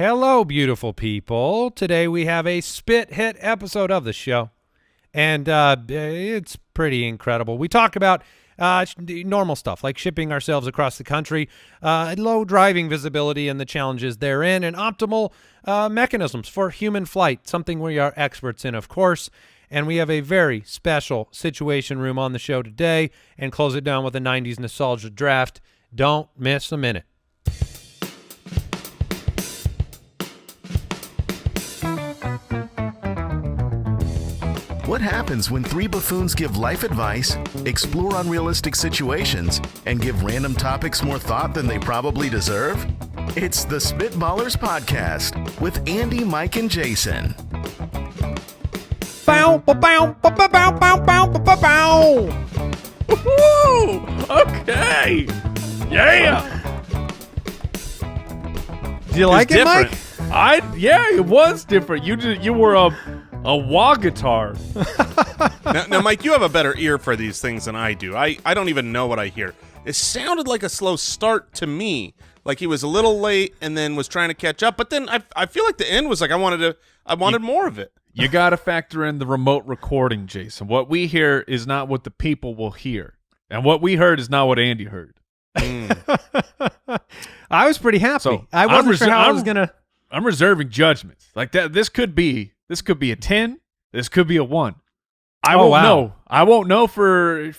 Hello, beautiful people. Today we have a spit hit episode of the show, and it's pretty incredible. We talk about normal stuff like shipping ourselves across the country, low driving visibility and the challenges therein, and optimal mechanisms for human flight, something we are experts in, of course. And we have a very special situation room on the show today, and close it down with a 90s nostalgia draft. Don't miss a minute. What happens when three buffoons give life advice, explore unrealistic situations, and give random topics more thought than they probably deserve? It's the Spitballers Podcast with Andy, Mike, and Jason. Bow, bow, bow, bow, bow, bow, bow, bow, bow. Woo! Okay. Yeah. Do you like it, Mike? Yeah, it was different. You were a wah guitar. Now, Mike, you have a better ear for these things than I do. I don't even know what I hear. It sounded like a slow start to me, like he was a little late and then was trying to catch up. But then I feel like the end was like I wanted more of it. You got to factor in the remote recording, Jason. What we hear is not what the people will hear, and what we heard is not what Andy heard. I was pretty happy. So I wasn't sure how I was gonna. I'm reserving judgments like that. This could be a 10. This could be a 1. I won't know. I won't know for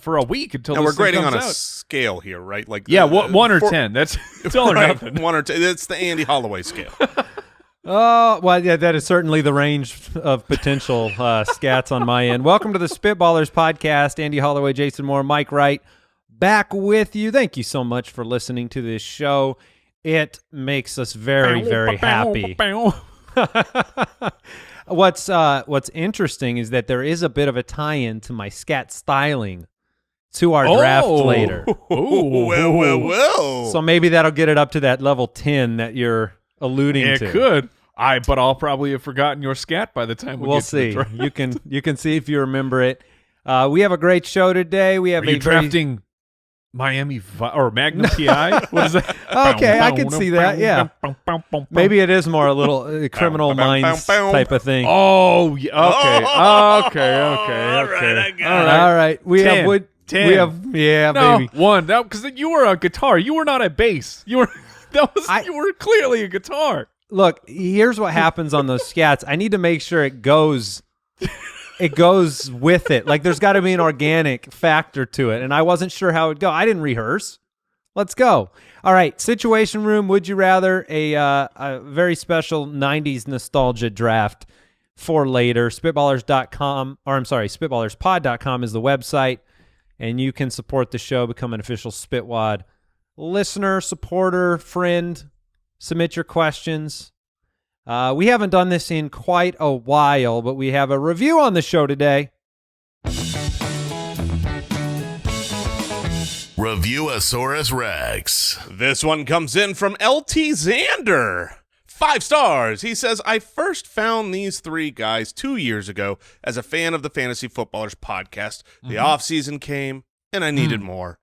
a week until. And this we're grading comes on a out. scale here, right? Like 1 or 10. That's all or right, nothing. 1 or 10. It's the Andy Holloway scale. Oh, well, yeah, that is certainly the range of potential scats on my end. Welcome to the Spitballers Podcast. Andy Holloway, Jason Moore, Mike Wright, back with you. Thank you so much for listening to this show. It makes us very, very happy. What's interesting is that there is a bit of a tie-in to my scat styling to our draft later. Well. So maybe that'll get it up to that level 10 that you're alluding to. It could. But I'll probably have forgotten your scat by the time we'll get see. To the draft. You can see if you remember it. We have a great show today. We have Are you drafting Miami or Magnum PI? What is that? Okay, I can see that. Yeah, maybe it is more a little Criminal Minds type of thing. Oh, yeah. Okay. All right. We 10. have wood. 10. We have No, baby. 1. That because you were a guitar. You were not a bass. You were. You were clearly a guitar. Look, here's what happens on those scats. I need to make sure it goes with it. Like there's got to be an organic factor to it, and I wasn't sure how it'd go. I didn't rehearse. Let's go. All right, situation room. Would you rather a very special 90s nostalgia draft for later? Spitballers.com, or I'm sorry, spitballerspod.com is the website, and you can support the show, become an official Spitwad listener, supporter, friend. Submit your questions. We haven't done this in quite a while, but we have a review on the show today. Reviewosaurus Rex. This one comes in from LT Xander. 5 stars. He says, I first found these 3 guys 2 years ago as a fan of the Fantasy Footballers podcast. The offseason came, and I needed more.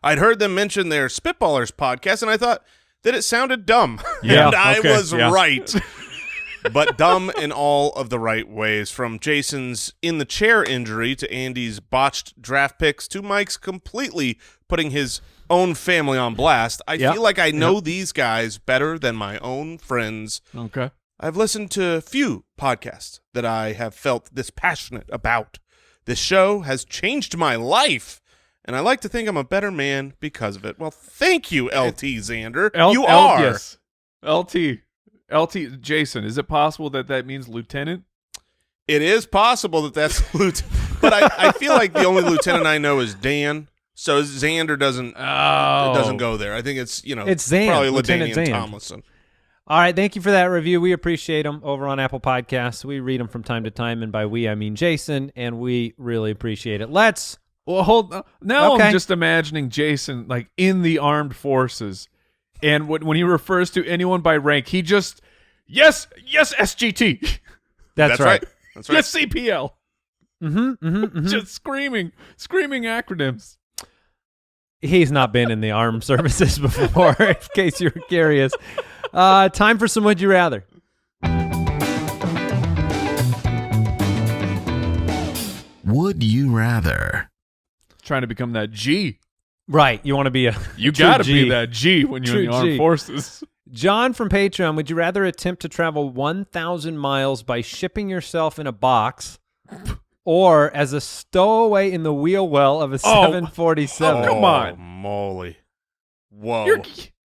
I'd heard them mention their Spitballers podcast, and I thought that it sounded dumb. Yeah, and I okay, was yeah. right. But dumb in all of the right ways. From Jason's in-the-chair injury to Andy's botched draft picks to Mike's completely putting his own family on blast, I feel like I know these guys better than my own friends. Okay. I've listened to few podcasts that I have felt this passionate about. This show has changed my life, and I like to think I'm a better man because of it. Well, thank you, LT Xander. You are. Yes. LT, Jason, is it possible that means lieutenant? It is possible that that's lieutenant, but I feel like the only lieutenant I know is Dan. So Xander doesn't go there. I think it's Zan, probably Lieutenant LaDainian Zan. Tomlinson. All right, thank you for that review. We appreciate them over on Apple Podcasts. We read them from time to time, and by we, I mean Jason, and we really appreciate it. Well, hold on. Now Okay. I'm just imagining Jason like in the armed forces, and when he refers to anyone by rank, he just yes SGT. That's right. That's right. Yes CPL. Mm-hmm. Just screaming acronyms. He's not been in the armed services before, in case you're curious. Time for some Would You Rather. Would you rather? Trying to become that G. Right. You want to be a You true got to G. be that G when you're in True the armed G. forces. John from Patreon, would you rather attempt to travel 1,000 miles by shipping yourself in a box or as a stowaway in the wheel well of a 747? Oh, come on. Moly. Whoa.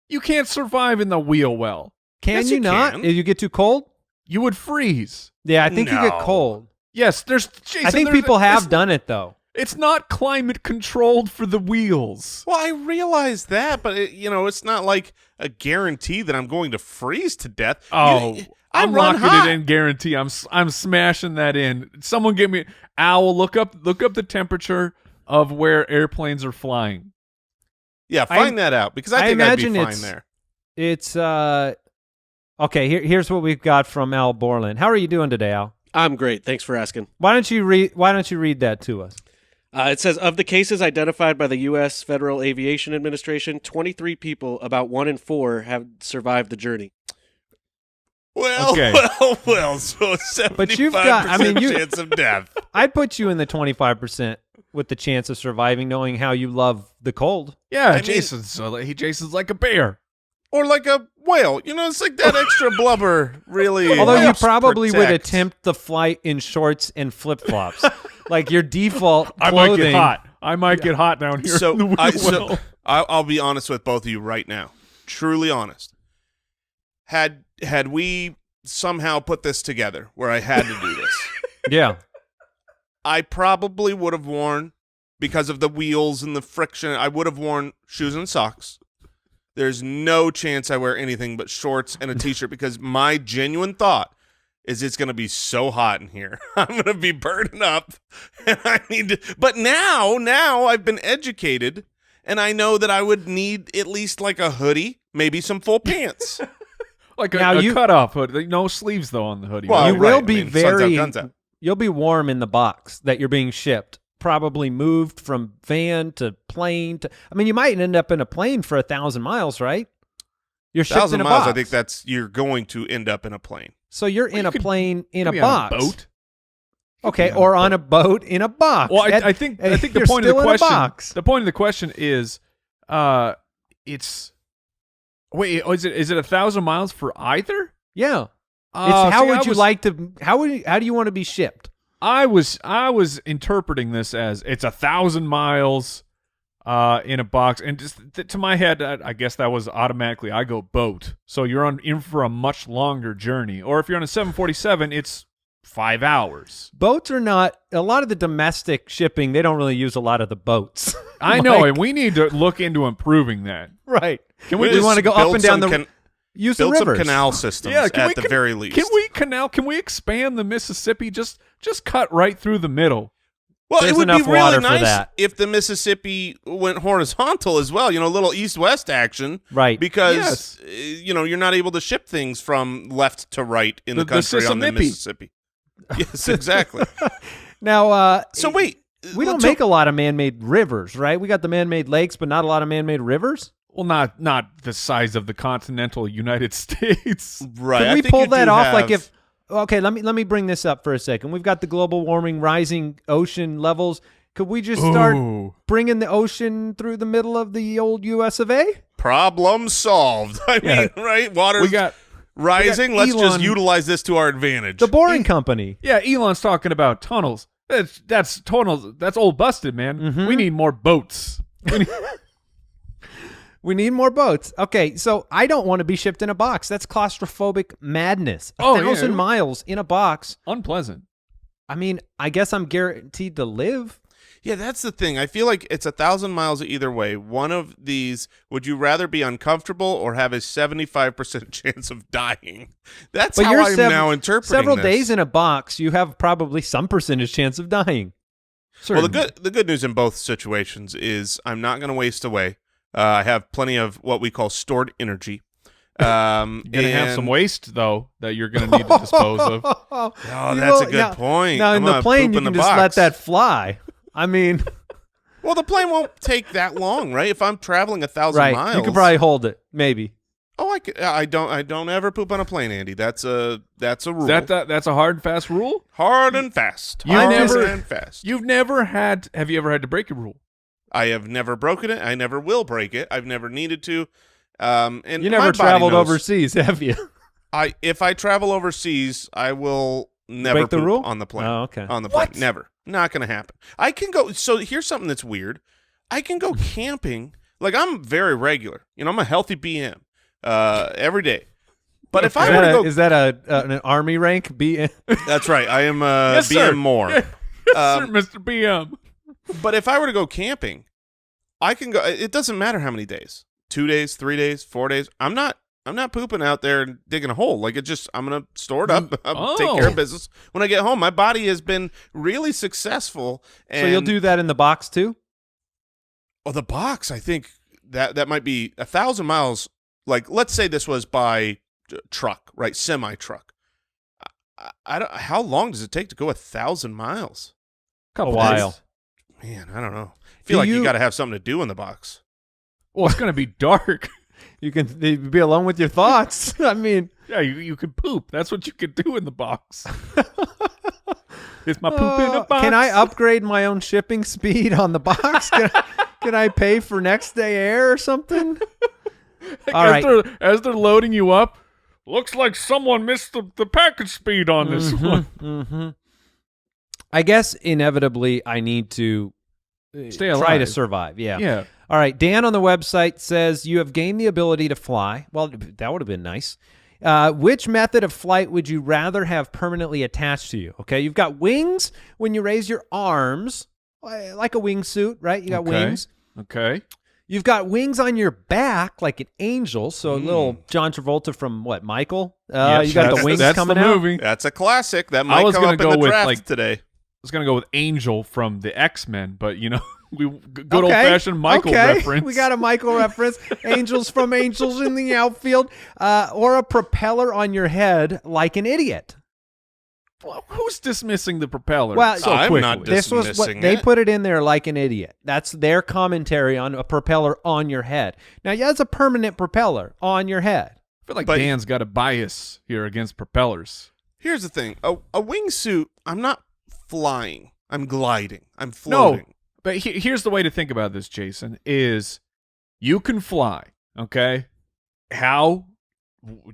You can't survive in the wheel well. Can Yes, you you not? can. If you get too cold? You would freeze. Yeah, I think you get No. cold. Yes, Jason, I think there's people have it's- done it, though. It's not climate controlled for the wheels. Well, I realize that, but it's not like a guarantee that I'm going to freeze to death. Oh, I I'm run locking hot. it in. Guarantee. I'm smashing that in. Someone give me Owl. Look up the temperature of where airplanes are flying. Yeah, find that out because I think I'd be imagine fine it's- there. It's okay. Here's what we've got from Al Borland. How are you doing today, Al? I'm great. Thanks for asking. Why don't you read that to us? It says, of the cases identified by the U.S. Federal Aviation Administration, 23 people, about 1 in 4, have survived the journey. Well, Okay. well. So 75% But you've got- I mean, you- chance of death. I'd put you in the 25% with the chance of surviving, knowing how you love the cold. Yeah, mean- Jason's like a bear. Or like a whale. It's like that extra blubber really Although you helps probably would protect. attempt the flight in shorts and flip flops, like your default I clothing. might get hot. I might get hot down here. So, in the wheel well. I'll be honest with both of you right now. Truly honest. Had we somehow put this together where I had to do this, Yeah, I probably would have worn, because of the wheels and the friction, I would have worn shoes and socks. There's no chance I wear anything but shorts and a t-shirt because my genuine thought is it's going to be so hot in here. I'm going to be burning up and I need to, but now I've been educated and I know that I would need at least like a hoodie, maybe some full pants. Like Now a you- cutoff hood. No sleeves though on the hoodie. Well, right? you will right. be I mean, sun's out, very. guns out. You'll be warm in the box that you're being shipped. Probably moved from van to plane to. I mean, you might end up in a plane for 1,000 miles, right? You're shipped 1,000 in a miles, box. I think you're going to end up in a plane. So you're Well, in you a could- plane in a Maybe box. on a boat. Okay, Yeah, or but- on a boat in a box. Well, Ed- I think the you're point of still the in a question. box. The point of the question is, it's wait, is it 1,000 miles for either? Yeah. It's how see, would you like to? How do you want to be shipped? I was interpreting this as it's 1,000 miles in a box, and just to my head, I guess that was automatically I go boat. So you're in for a much longer journey, or if you're on a 747, it's 5 hours. Boats are not a lot of the domestic shipping. They don't really use a lot of the boats. I know, Like- and we need to look into improving that. right. Can we We just want to go up build and down some the use the build some rivers. canal systems can at the very least. Can we expand the Mississippi? Just cut right through the middle. Well, There's it would be enough really water for nice that. if the Mississippi went horizontal as well. A little east-west action, Right. Because Yes. you're not able to ship things from left to right in the The country on the Sissimipi. Mississippi. Yes, exactly. Now, So wait, we don't so- make a lot of man-made rivers, right? We got the man-made lakes, but not a lot of man-made rivers. Well, not the size of the continental United States. right. Could I we think pull you that do off? have- Like if okay, let me bring this up for a second. We've got the global warming, rising ocean levels. Could we just start Ooh. bringing the ocean through the middle of the old U.S. of A? problem solved. I Yeah. mean, right? Water's We got rising. Let's just Elon- utilize this to our advantage. The Boring Company. yeah. Elon's talking about tunnels. That's tunnels. That's old busted, man. Mhm. We need more boats. We need more boats. Okay, so I don't want to be shipped in a box. That's claustrophobic madness. Oh, yeah. 1,000 miles in a box. Unpleasant. I mean, I guess I'm guaranteed to live. Yeah, that's the thing. I feel like it's 1,000 miles either way. One of these, would you rather be uncomfortable or have a 75% chance of dying? That's But how you're I'm now interpreting several this. days in a box. You have probably some percentage chance of dying. Well, Certainly. the good news in both situations is I'm not going to waste away. I have plenty of what we call stored energy. You're gonna have some and- waste though that you're gonna need to dispose of. Oh, that's a good point. Now, I'm in the gonna plane, poop you in can the just let box. that fly. I mean, Well, the plane won't take that long, right? If I'm traveling 1,000 right. miles, You could probably hold it, maybe. Oh, I don't ever poop on a plane, Andy. That's a rule. That's a hard and fast rule? Hard and fast. Have you ever had to break a rule? I have never broken it. I never will break it. I've never needed to. And You never traveled overseas, have you? If I travel overseas, I will never break the poop rule on the plane. Oh, okay. On the plane. Never. Not going to happen. I can go. So here's something that's weird. I can go camping. Like, I'm very regular. I'm a healthy BM every day. But if I were to go. Is that an army rank? BM? That's right. I am Yes, BM sir. more. Yes, sir, Mr. BM. But if I were to go camping, I can go. It doesn't matter how many days. 2 days, 3 days, 4 days. I'm not pooping out there and digging a hole. Like, I'm going to store it up. I'll take care of business. When I get home, my body has been really successful. And So you'll do that in the box too? Oh, the box, I think that might be 1,000 miles. Like, let's say this was by truck, right? Semi-truck. I don't. How long does it take to go 1,000 miles? A while. Man, I don't know. I feel like you got to have something to do in the box. Well, it's going to be dark. You can be alone with your thoughts. I mean, Yeah, you can poop. That's what you can do in the box. Is my poop in a box? can I upgrade my own shipping speed on the box? Can I pay for next day air or something? All right. As they're loading you up, looks like someone missed the package speed on this one. Mm-hmm. I guess inevitably I need to Stay try to alive. survive. Yeah. Yeah. All right. Dan on the website says you have gained the ability to fly. Well, that would have been nice. Which method of flight would you rather have permanently attached to you? Okay. You've got wings when you raise your arms, like a wingsuit, right? You got wings. Okay. You've got wings on your back like an angel. So a little John Travolta from what, Michael? Yes, you got the wings that's coming the out. movie. That's a classic. That I might was come gonna up in go the with, draft like, today. I was going to go with Angel from the X-Men, but, good old-fashioned Michael reference. We got a Michael reference. Angels from Angels in the outfield. Or a propeller on your head like an idiot. Well, who's dismissing the propeller Well, so I'm quickly? not This was what dismissing they it. put it in there, like an idiot. That's their commentary on a propeller on your head. Now, yeah, it's a permanent propeller on your head. I feel like But- Dan's got a bias here against propellers. Here's the thing. A wingsuit, I'm not flying. I'm gliding. I'm floating. No, but here's the way to think about this, Jason, is you can fly, okay? How do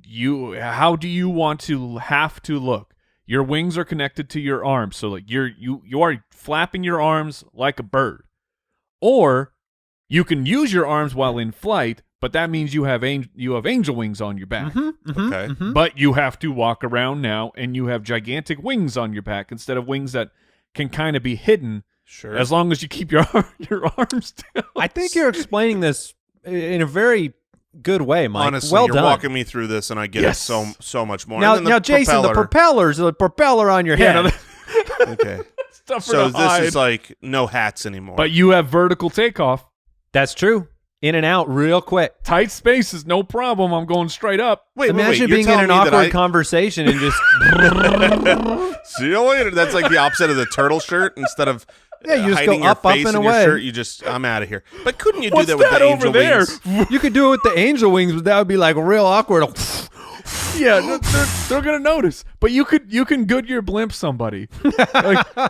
you want to have to look? Your wings are connected to your arms, so like you are flapping your arms like a bird. Or you can use your arms while in flight, but that means you have angel wings on your back. Okay. But you have to walk around now, and you have gigantic wings on your back instead of wings that can kind of be hidden. Sure. As long as you keep your arms down. I think you're explaining this in a very good way, Mike. Honestly, well you're done. walking me through this, and I get Yes. it so much more. Now, And then the Jason, the propeller on your Yeah, head. no, Okay. stuff for So the this hide. is like no hats anymore. But you have vertical takeoff. That's true. In and out real quick. Tight spaces, no problem. I'm going straight up. wait, Imagine you're being in telling an me that awkward conversation and just See you later. That's like the opposite of the turtle shirt. Instead of Yeah, you just go hiding your up, up, face and in your away. shirt, I'm out of here. But couldn't you do What's that with that the over angel there? wings? you could do it with the angel wings, but that would be like real awkward. Yeah, they're gonna notice. But you can Goodyear blimp somebody,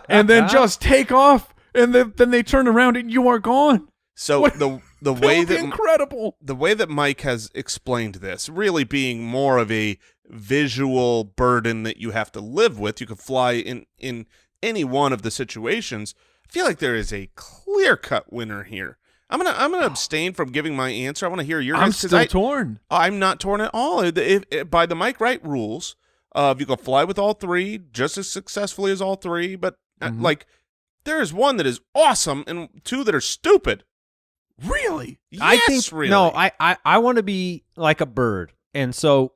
and then just take off, and then they turn around and you are gone. So What? the That way would be that incredible. the way that Mike has explained this, really being more of a visual burden that you have to live with, you could fly in any one of the situations. I feel like there is a clear-cut winner here. I'm gonna abstain from giving my answer. I want to hear yours. I'm 'cause still torn. I'm not torn at all. By the Mike Wright rules, you can fly with all three just as successfully as all three, but like there is one that is awesome and two that are stupid. Really? Yes, I think really. no. I want to be like a bird, and so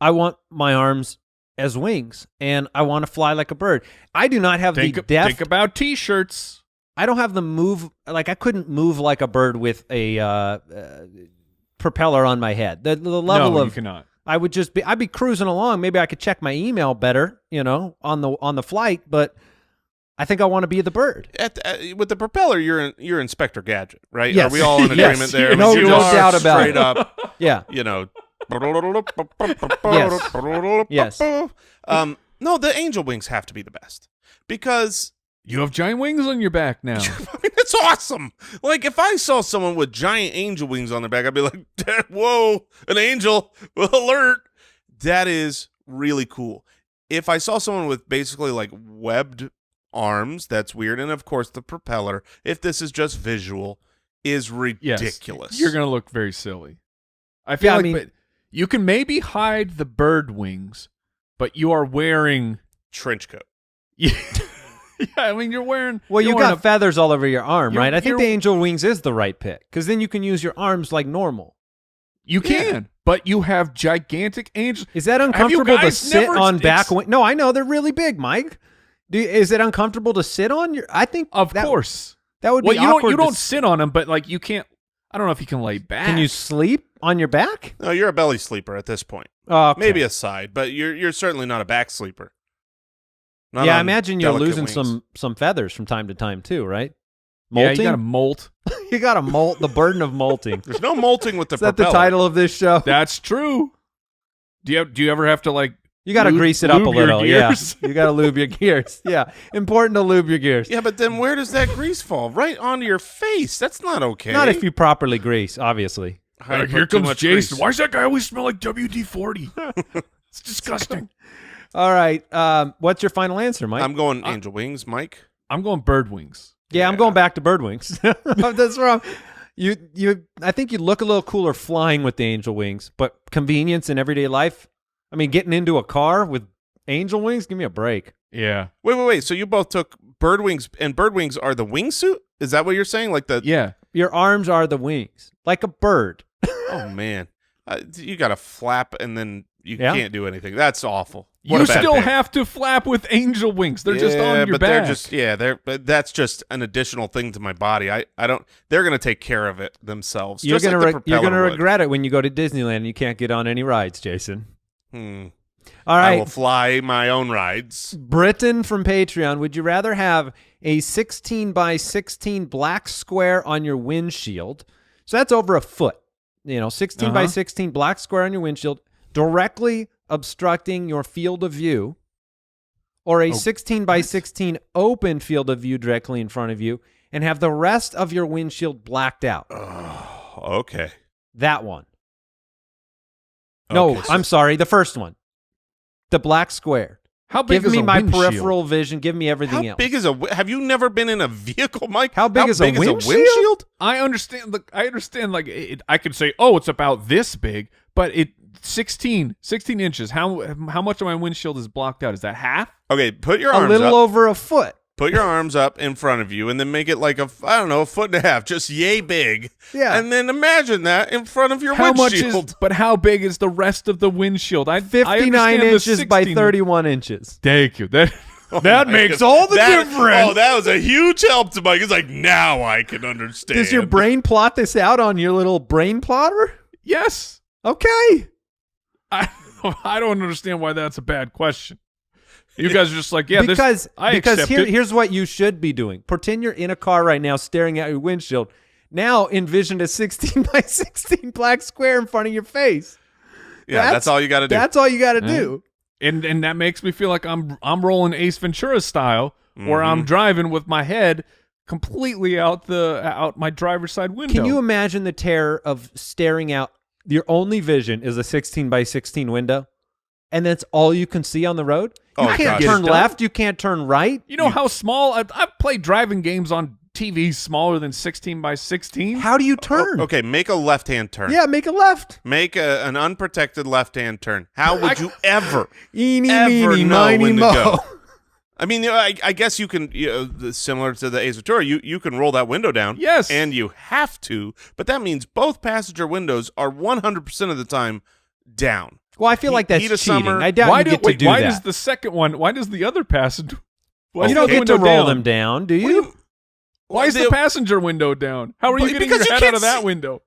I want my arms as wings, and I want to fly like a bird. I do not have the depth. Think about T-shirts. I don't have the move. Like I couldn't move like a bird with a propeller on my head. The level No, of you cannot. I'd be cruising along. Maybe I could check my email better, on the flight. But I think I want to be the bird. With the propeller, you're Inspector Gadget, right? Yes. Are we all in Yes. agreement there? No You doubt are about straight it. up, Yeah. Yes. No, the angel wings have to be the best because You have giant wings on your back now. I mean, it's awesome. Like if I saw someone with giant angel wings on their back, I'd be like, "Whoa, an angel! Alert!" That is really cool. If I saw someone with basically like webbed arms, that's weird. And of course, the propeller, if this is just visual, is ridiculous. Yes, you're going to look very silly. I feel like but you can maybe hide the bird wings, but you are wearing trench coat. Yeah, I mean you're wearing. Well, you you're got wearing feathers all over your arm, you're- right? I think you're- the angel wings is the right pick because then you can use your arms like normal. You can, but you have gigantic angels. Is that Have you uncomfortable to guys sit never on ex- back? No, I know they're really big, Mike. Is it uncomfortable to sit on your? I think Of that, course. that would Well, be you awkward. don't to sit on them, but like you can't. I don't know if you can lay back. Can you sleep on your back? No, you're a belly sleeper at this point. Oh, okay. Maybe a side, but you're certainly not a back sleeper. Not Yeah, I on imagine you're delicate losing wings. some feathers from time to time too, right? Yeah, Molting? you got to molt. You got to molt. The burden of molting. There's no molting with the Is that the propeller. title of this show? That's true. Do you ever have to like? You got to lube- grease it up a lube your little. Yeah, gears? you got to lube your gears. Yeah, important to lube your gears. Yeah, but then where does that grease fall? Right onto your face. That's not okay. Not if you properly grease, obviously. I Here put too comes much Jason. grease. Why does that guy always smell like WD-40? It's disgusting. All right. What's your final answer, Mike? I'm going angel wings, Mike. I'm going bird wings. I'm going back to bird wings. That's wrong. I think you look a little cooler flying with the angel wings, but convenience in everyday life. I mean, getting into a car with angel wings, give me a break. Yeah. Wait. So you both took bird wings, and bird wings are the wingsuit? Is that what you're saying? Like the? Yeah. Your arms are the wings, like a bird. Oh man, you got to flap, and then you Yeah. can't do anything. That's awful. What You a bad still pick. have to flap with angel wings. They're just on your but back. they're just but that's just an additional thing to my body. I don't. They're gonna take care of it themselves. You're just gonna like the you're gonna propeller would. regret it when you go to Disneyland and you can't get on any rides, Jason. All I right. will fly my own rides. Britain from Patreon, would you rather have a 16 by 16 black square on your windshield? So that's over a foot. 16 by 16 black square on your windshield, directly obstructing your field of view, or a 16 by 16 open field of view directly in front of you, and have the rest of your windshield blacked out. Oh, okay. That one. No, Okay, so- I'm sorry. The first one. The black square. How big Give is me a my windshield? peripheral vision. Give me everything How else. big is have you never been in a vehicle, Mike? How big is a windshield? windshield? I understand. Look, I understand. Like, I could say, oh, it's about this big, but 16 inches. How much of my windshield is blocked out? Is that half? Okay, put your A arms little up. over a foot. Put your arms up in front of you, and then make it like a foot and a half, just yay big. Yeah. And then imagine that in front of your How much windshield. is? But how big is the rest of the windshield? I 59 understand the inches by 16. 31 inches. Thank you. That Oh that my makes goodness. all the That- difference. Oh, that was a huge help to Mike. It's like, now I can understand. Does your brain plot this out on your little brain plotter? Yes. Okay. I don't understand why that's a bad question. You guys are just like, yeah, because I accept it. here's what you should be doing. Pretend you're in a car right now staring at your windshield. Now envision a 16 by 16 black square in front of your face. Yeah, that's all you got to do. That's all you got to do. And that makes me feel like I'm rolling Ace Ventura style, where I'm driving with my head completely out my driver's side window. Can you imagine the terror of staring out? Your only vision is a 16 by 16 window, and that's all you can see on the road. You Oh, can't gosh. turn Get it left. You can't turn right. You know how small I've played driving games on TVs smaller than 16 by 16. How do you turn? Okay, make a left-hand turn. Yeah, make a left. Make an unprotected left-hand turn. How would you ever Eeny, ever meeny, know miny, when to mo. go? I mean, I guess you can, similar to the Ace Ventura, you can roll that window down. Yes. And you have to, but that means both passenger windows are 100% of the time down. Well, I feel like that's Heat of cheating. summer. I doubt you get to do why that. does the second one? Why does the other passenger? Why is You the don't get to window roll down? them down, do What do you? Why is the passenger window down? How are you But- getting because your you head out can't of that see- window?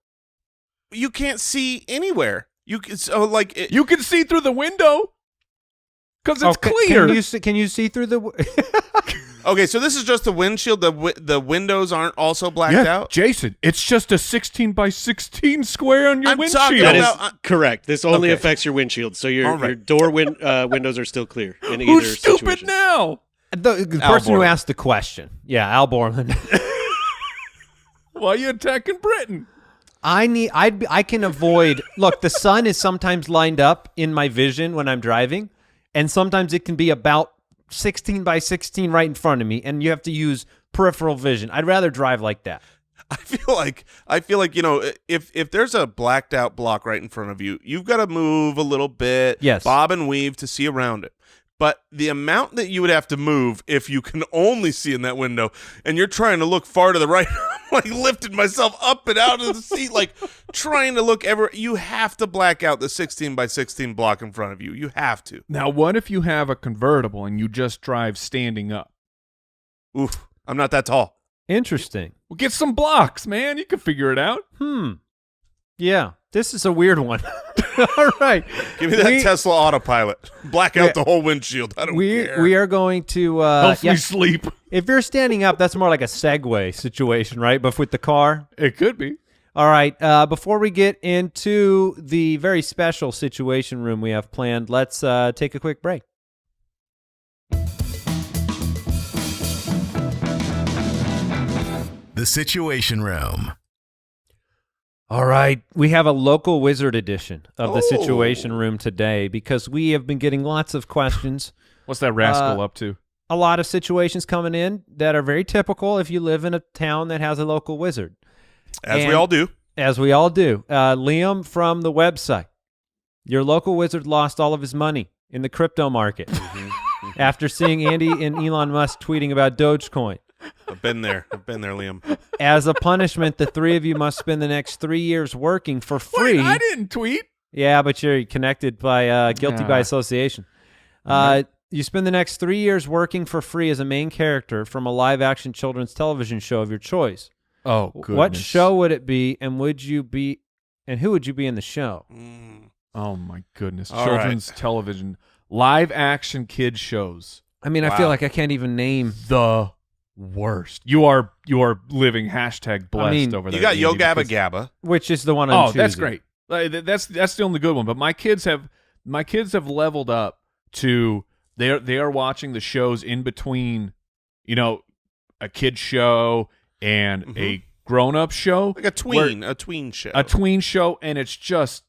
You can't see anywhere. You can, so like it, You can see through the window. Because it's clear. Can you see through the? Okay, so this is just the windshield. The windows aren't also blacked out? Jason, it's just a 16 by 16 square on your I'm talking windshield. That is correct. This only Okay. affects your windshield, so All your right. door windows are still clear in either Who's stupid situation. now? The Al person who Borland. asked the question. Yeah, Al Borland. Why are you attacking Britain? I can avoid. Look, the sun is sometimes lined up in my vision when I'm driving, and sometimes it can be about 16 by 16 right in front of me, and you have to use peripheral vision. I'd rather drive like that. I feel like if there's a blacked out block right in front of you, you've got to move a little bit, Yes. bob and weave to see around it. But the amount that you would have to move if you can only see in that window, and you're trying to look far to the right, I'm like lifting myself up and out of the seat, like trying to look everywhere. You have to black out the 16 by 16 block in front of you. You have to. Now, what if you have a convertible and you just drive standing up? Oof, I'm not that tall. Interesting. Well, get some blocks, man. You can figure it out. Yeah, this is a weird one. All right. Give me that Tesla autopilot. Black out the whole windshield. I don't care. We are going to Hopefully sleep. if you're standing up, that's more like a Segway situation, right? But with the car. It could be. All right. Before we get into the very special situation room we have planned, let's take a quick break. The Situation Room. All right. We have a local wizard edition of the Oh. Situation Room today because we have been getting lots of questions. What's that rascal up to? A lot of situations coming in that are very typical if you live in a town that has a local wizard. As we And- all do. As we all do. Liam from the website. Your local wizard lost all of his money in the crypto market after seeing Andy and Elon Musk tweeting about Dogecoin. I've been there, Liam. As a punishment, the three of you must spend the next 3 years working for free. Wait, I didn't tweet. Yeah, but you're connected by guilty by association. You spend the next 3 years working for free as a main character from a live-action children's television show of your choice. Oh, goodness. What show would it be, and who would you be in the show? Oh, my goodness. All Children's television. Live-action kid shows. I mean, I feel like I can't even name. The worst. You are living hashtag blessed I mean, over there. You got Yo Andy, Gabba because- Gabba. Which is the one I'm choosing. that's great. That's the only good one. But my kids have leveled up to they are watching the shows in between, a kid show and a grown up show, Like a tween show. a tween show, and it's just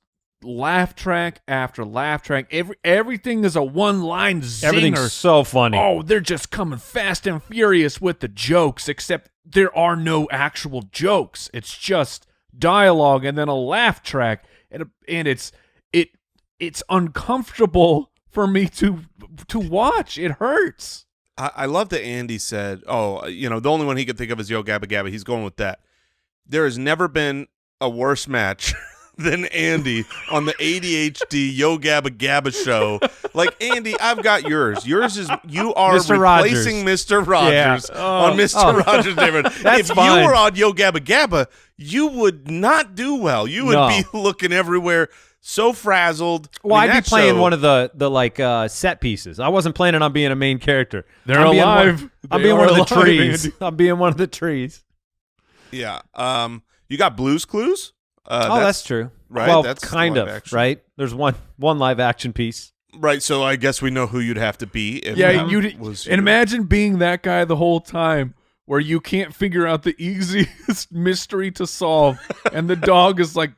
laugh track after laugh track. Everything is a one line zinger. Everything's so funny. Oh, they're just coming fast and furious with the jokes, except there are no actual jokes. It's just dialogue and then a laugh track, and it's uncomfortable for me to watch. It hurts. I love that Andy said, the only one he could think of is Yo Gabba Gabba. He's going with that. There has never been a worse match than Andy on the ADHD Yo Gabba Gabba show. Like, Andy, I've got yours. Yours is you are Mr. replacing Mr. Rogers Yeah. on Mr. Rogers' neighborhood. That's if fine. you were on Yo Gabba Gabba, you would not do well. You would No. be looking everywhere, so frazzled. Well, I mean, I'd be that playing show- one of the set pieces. I wasn't planning on being a main character. They're I'm being alive. I'm They being one are of the alive, trees. Andy. I'm being one of the trees. Yeah. You got Blue's Clues? That's true. right, Well, that's kind live of, action. right? There's one live action piece. Right, so I guess we know who you'd have to be. If Yeah, that you was and imagine being that guy the whole time, where you can't figure out the easiest mystery to solve, and the dog is like,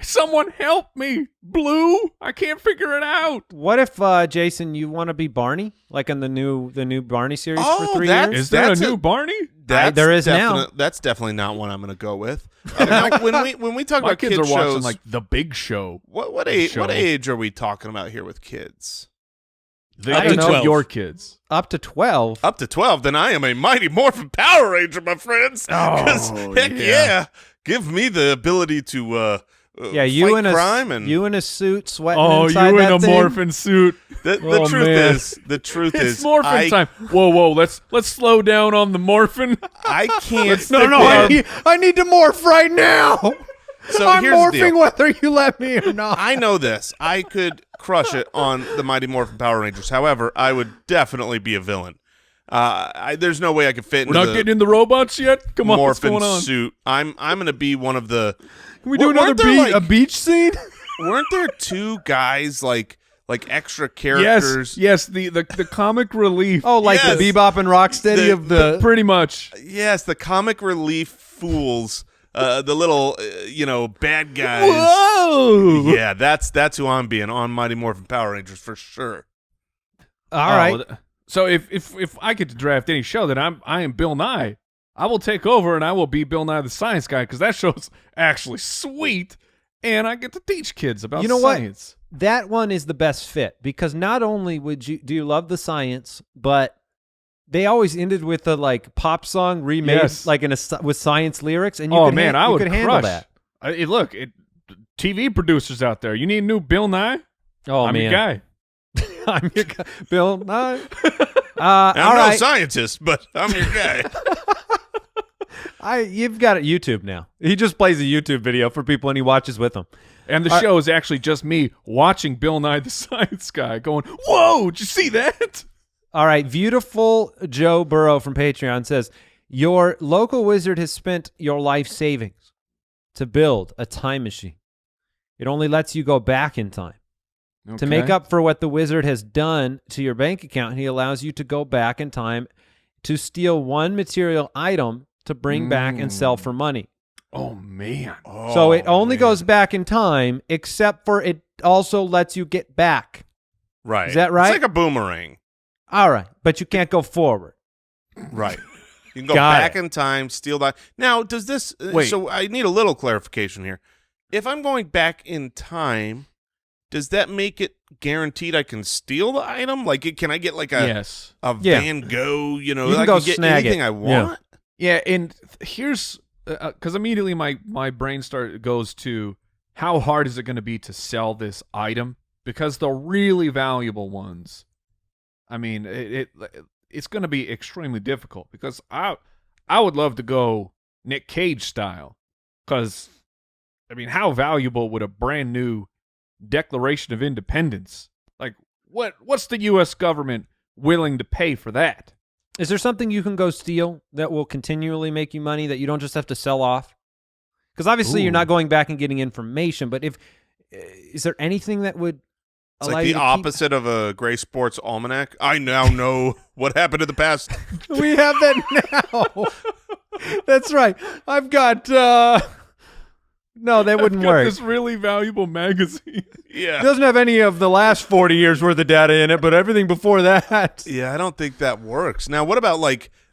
someone help me, Blue! I can't figure it out. What if Jason, you want to be Barney, like in the new Barney series for 3 that's- years? Is there a That's new a- Barney? There is now. That's definitely not one I'm going to go with. Now, when we talk My about kids are shows, watching like The Big Show. what show. age are we talking about here with kids? They I don't age know. of your kids. Up to 12. Up to 12, then I am a Mighty Morphin Power Ranger, my friends. 'Cause heck yeah, give me the ability to Yeah, you fight in a crime and you in a suit sweating Oh, inside you in that a thing? morphin suit. the Oh, truth man. is the truth It's is morphin time. Whoa, let's slow down on the morphin. I can't No, stick no, with- I need to morph right now. So I'm here's the morphing deal. whether you let me or not. I know this. I could crush it on the Mighty Morphin Power Rangers. However, I would definitely be a villain. There's no way I could fit We're into not getting in the robots yet? Come on, what's Morphin going on? suit. I'm going to be one of the. Can we do Weren't another there, a beach scene? Weren't there two guys like extra characters? Yes, the comic relief. Oh, like Yes. the Bebop and Rocksteady of the. Pretty much. Yes, the comic relief fools. The little bad guys. Whoa! Yeah, that's who I'm being on Mighty Morphin Power Rangers for sure. All right. So if I get to draft any show, then I am Bill Nye. I will take over and I will be Bill Nye the Science Guy because that show's actually sweet, and I get to teach kids about You know what? science. That one is the best fit because not only do you love the science, but they always ended with a pop song remade Yes. with science lyrics, and you Oh could man, I you would could handle crush. that. Look, TV producers out there, you need a new Bill Nye? Oh I'm man, your guy. I'm your guy, Bill Nye. I'm All no right, scientist, but I'm your guy. you've got it YouTube now. He just plays a YouTube video for people and he watches with them. And the show is actually just me watching Bill Nye the Science Guy going, whoa, did you see that? All right, beautiful Joe Burrow from Patreon says, your local wizard has spent your life savings to build a time machine. It only lets you go back in time. To make up for what the wizard has done to your bank account, he allows you to go back in time to steal one material item to bring back and sell for money. Oh, man. So it only goes back in time, except for it also lets you get back. Right. Is that right? It's like a boomerang. All right, but you can't go forward. Right. You can go Got back it. in time, steal that. Now, does this? Wait. So I need a little clarification here. If I'm going back in time, does that make it guaranteed I can steal the item? Can I get a Yes. a Yeah. Van Gogh? You I can go can get snag anything it. I want. Yeah, and here's because immediately my brain goes to how hard is it going to be to sell this item? Because the really valuable ones, I mean, it's going to be extremely difficult. Because I would love to go Nick Cage style. Because I mean, how valuable would a brand new Declaration of Independence? What's the U.S. government willing to pay for that? Is there something you can go steal that will continually make you money that you don't just have to sell off? Because obviously you're not going back and getting information, but is there anything that would It's allow like you the to opposite of a Gray Sports Almanac. I now know what happened in the past. We have that now. That's right. I've got no, that wouldn't Got work. this really valuable magazine. Yeah. It doesn't have any of the last 40 years worth of data in it, but everything before that. Yeah, I don't think that works. Now, what about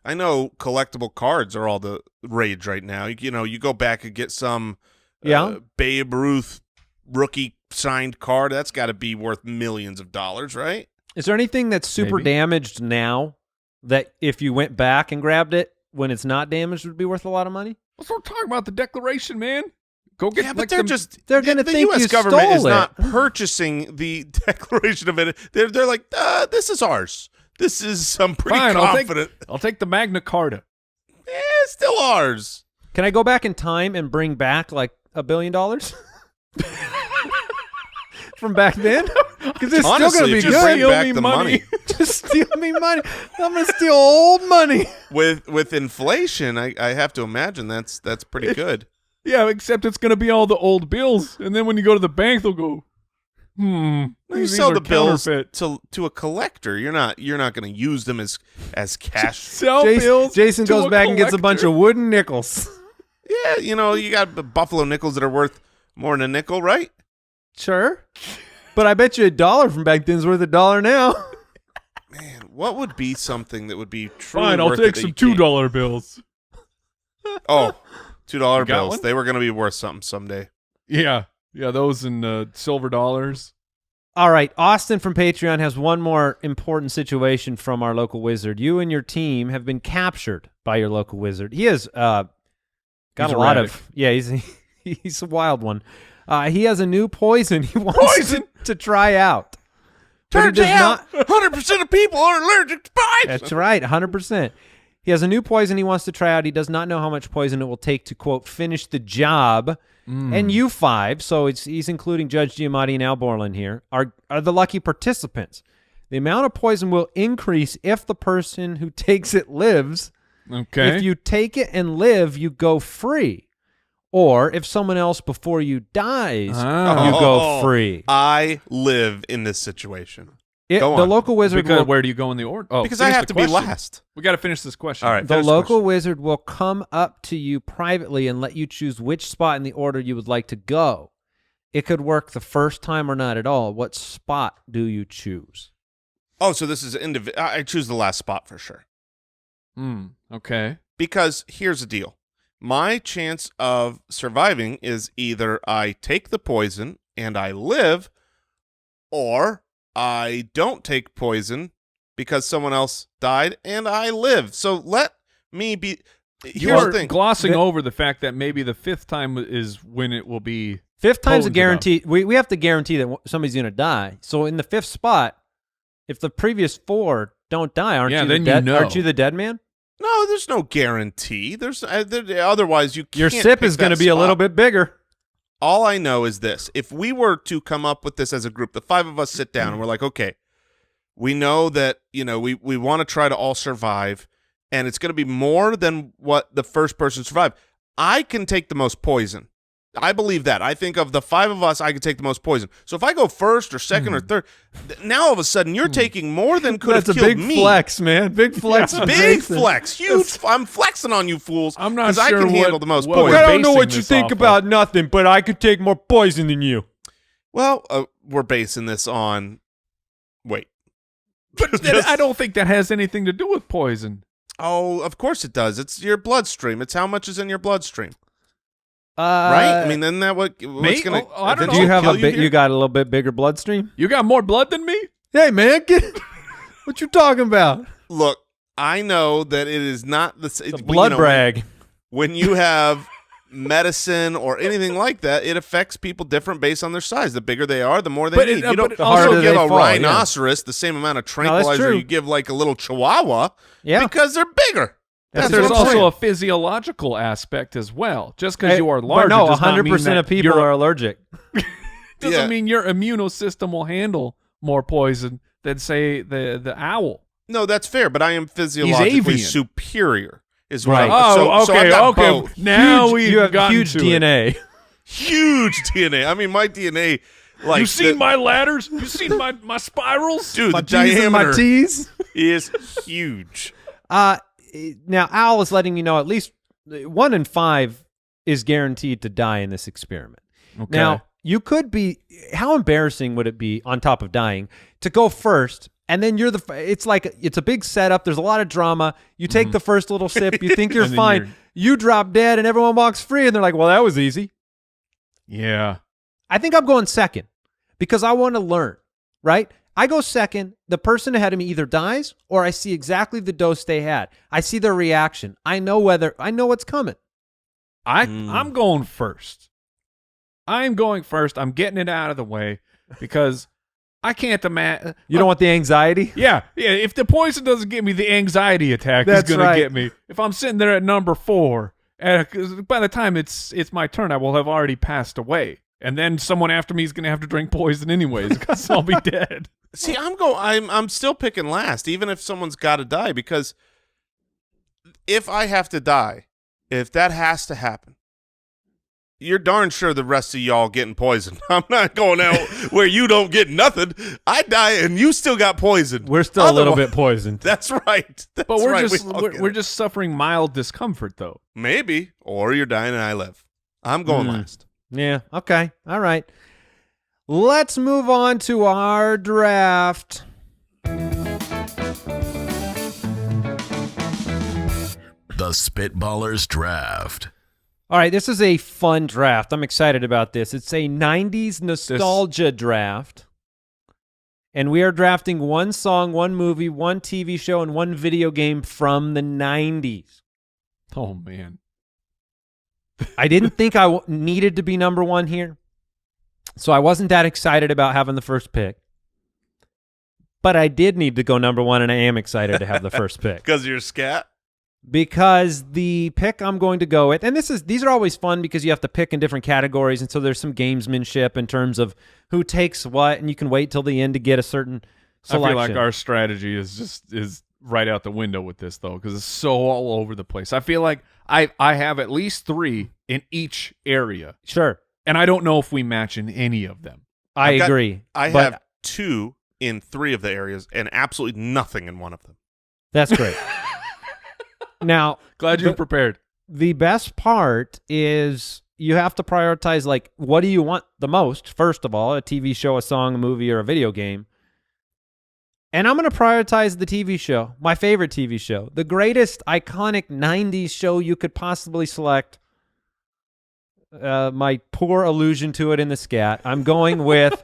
I know collectible cards are all the rage right now. You go back and get some Babe Ruth rookie signed card. That's got to be worth millions of dollars, right? Is there anything that's super Maybe. damaged now that if you went back and grabbed it when it's not damaged would be worth a lot of money? Let's not talking about the Declaration, man. Go get Yeah, but they're They're gonna the think U.S. you government is stole it. not purchasing the Declaration of Independence. They're like, this is ours. This is I'm pretty Fine, confident. I'll take the Magna Carta. It's still ours. Can I go back in time and bring back $1 billion from back then? Because it's Honestly, still going to be just good. bring back me the money. money. Just steal me money. I'm going to steal old money. With inflation, I have to imagine that's pretty good. Yeah, except it's going to be all the old bills, and then when you go to the bank, they'll go, You these sell are the bills counterfeit. to a collector. You're not going to use them as cash. Sell bills. Jason to goes a back and gets a bunch collector. of wooden nickels. Yeah, you got buffalo nickels that are worth more than a nickel, right? Sure. But I bet you $1 from back then is worth $1 now. Man, what would be something that would be truly Fine, I'll worth take it that some you can't- $2 bills. Oh, $2 got bills. one? They were going to be worth something someday. Yeah, those in silver dollars. All right. Austin from Patreon has one more important situation from our local wizard. You and your team have been captured by your local wizard. He has got He's a lot erratic. of... Yeah, he's a wild one. He has a new poison he wants to try out. But he Turns does out, not- 100% of people are allergic to poison. That's right, 100%. He has a new poison he wants to try out. He does not know how much poison it will take to, quote, finish the job. And you five, so he's including Judge Giamatti and Al Borland here, are the lucky participants. The amount of poison will increase if the person who takes it lives. Okay. If you take it and live, you go free. Or if someone else before you dies, you go free. I live in this situation. The local wizard Because will, where do you go in the order? Oh, Because I have to be last. We got to finish this question. All right. the finish local question. wizard will come up to you privately and let you choose which spot in the order you would like to go. It could work the first time or not at all. What spot do you choose? Oh, so this is I choose the last spot for sure. Okay. Because here's the deal. My chance of surviving is either I take the poison and I live, or I don't take poison because someone else died and I live. So let me be. Here's You're the thing. glossing over the fact that maybe the fifth time is when it will be. Fifth time's a Potent guarantee. We have to guarantee that somebody's going to die. So in the fifth spot, if the previous four don't die, aren't Yeah, you then the dead? you know. Aren't you the dead man? No, there's no guarantee. Otherwise you can't. Your sip pick is going to that be a little spot. bit bigger. All I know is this. If we were to come up with this as a group, the five of us sit down and we're like, okay, we know that, we want to try to all survive, and it's going to be more than what the first person survived. I can take the most poison. I believe that. I think of the five of us, I could take the most poison. So if I go first or second or third, now all of a sudden you're taking more than could have That's a killed big me. flex, man. Big flex. Yeah. from Big Jason. flex. Huge. I'm flexing on you fools. I'm not because I sure can handle what- the most what poison. we're I don't know basing what you this think off of. about nothing, but I could take more poison than you. Well, we're basing this on. Wait. But I don't think that has anything to do with poison. Oh, of course it does. It's your bloodstream. It's how much is in your bloodstream, right? I mean, isn't that what's me? going to? Oh, I don't do you have a bit? bit? You got a little bit bigger bloodstream? You got more blood than me? Hey, man, what you talking about? Look, I know that it is not the The blood brag. When you have medicine or anything like that, it affects people different based on their size. The bigger they are, the more they But need. it- You but don't it the also harder give they a fall, yeah. rhinoceros the same amount of tranquilizer true. you give like a little chihuahua Yeah. because they're bigger. That's There's what I'm also saying. a physiological aspect as well. Just because you are But larger no, does not mean 100% that of people your- are allergic. doesn't Yeah. mean your immune system will handle more poison than, say, the owl. No, that's fair, but I am physiologically avian. superior. Is what Right. so I've got both. Now you have gotten huge to it. DNA. Huge DNA. I mean, my DNA, like You seen my ladders? You seen my spirals? dude, My the G's and my diameter T's. is huge. Now, Al is letting me know at least 1 in 5 is guaranteed to die in this experiment. Okay. Now, you could be. How embarrassing would it be, on top of dying, to go first, and then you're the. It's like it's a big setup. There's a lot of drama. You take the first little sip. You think you're And then fine. you're- You drop dead, and everyone walks free, and they're like, "Well, that was easy." Yeah. I think I'm going second because I want to learn. Right? I go second. The person ahead of me either dies or I see exactly the dose they had. I see their reaction. I know what's coming. I'm going first. I'm going first. I'm getting it out of the way because I can't imagine. You don't want the anxiety? Yeah. If the poison doesn't get me, the anxiety attack That's is going right. to get me. If I'm sitting there at number 4, and 'cause by the time it's my turn, I will have already passed away, and then someone after me is going to have to drink poison anyways because I'll be dead. See, I'm still picking last, even if someone's got to die, because if I have to die, if that has to happen, you're darn sure the rest of y'all getting poisoned. I'm not going out where you don't get nothing. I die and you still got poisoned. We're still a little Otherwise- bit poisoned. That's right. That's But we're right. just We all get we're it. just suffering mild discomfort though. Maybe, or you're dying and I live. I'm going last. Yeah. Okay. All right. Let's move on to our draft. The Spitballers Draft. All right. This is a fun draft. I'm excited about this. It's a 90s nostalgia draft. And we are drafting one song, one movie, one TV show, and one video game from the 90s. Oh man. I didn't think I needed to be number one here. So I wasn't that excited about having the first pick. But I did need to go number one, and I am excited to have the first pick. Because you're scat? because the pick I'm going to go with, and these are always fun because you have to pick in different categories, and so there's some gamesmanship in terms of who takes what, and you can wait till the end to get a certain selection. I feel like our strategy is right out the window with this, though, because it's so all over the place. I feel like I have at least 3 in each area. Sure. And I don't know if we match in any of them. I agree. I have 2 in 3 of the areas and absolutely nothing in one of them. That's great. Now, Glad you're prepared. The best part is you have to prioritize, like, what do you want the most? First of all, a TV show, a song, a movie, or a video game. And I'm going to prioritize the TV show, my favorite TV show, the greatest iconic 90s show you could possibly select. My poor allusion to it in the scat. I'm going with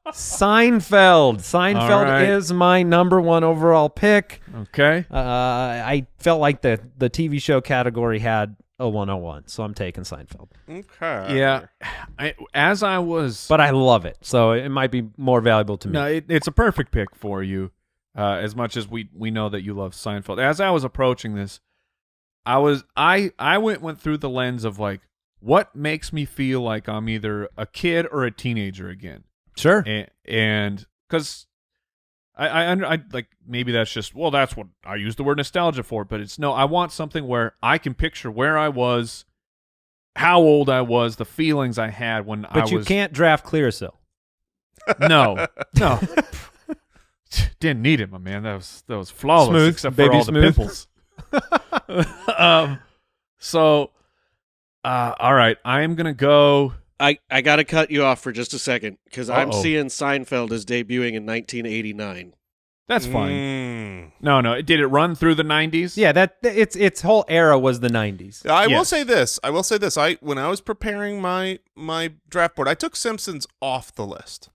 Seinfeld. Seinfeld is my number 1 overall pick. Okay. I felt like the TV show category had a 101, so I'm taking Seinfeld. Okay. Yeah. But I love it, so it might be more valuable to me. No, it's a perfect pick for you, as much as we know that you love Seinfeld. As I was approaching this, I went through the lens of, like, what makes me feel like I'm either a kid or a teenager again. Sure. And because I like, maybe that's just, well, that's what I use the word nostalgia for, but it's no, I want something where I can picture where I was, how old I was, the feelings I had when I was. But you can't draft Clearasil. No. Didn't need it, my man. That was flawless, Smooth, except baby for all smooth. the pimples. All right, I am gonna go. I got to cut you off for just a second because I'm Uh-oh. seeing Seinfeld is debuting in 1989. That's fine. No, did it run through the 90s? Yeah, its whole era was the 90s. I will Yes. say this. When I was preparing my draft board, I took Simpsons off the list.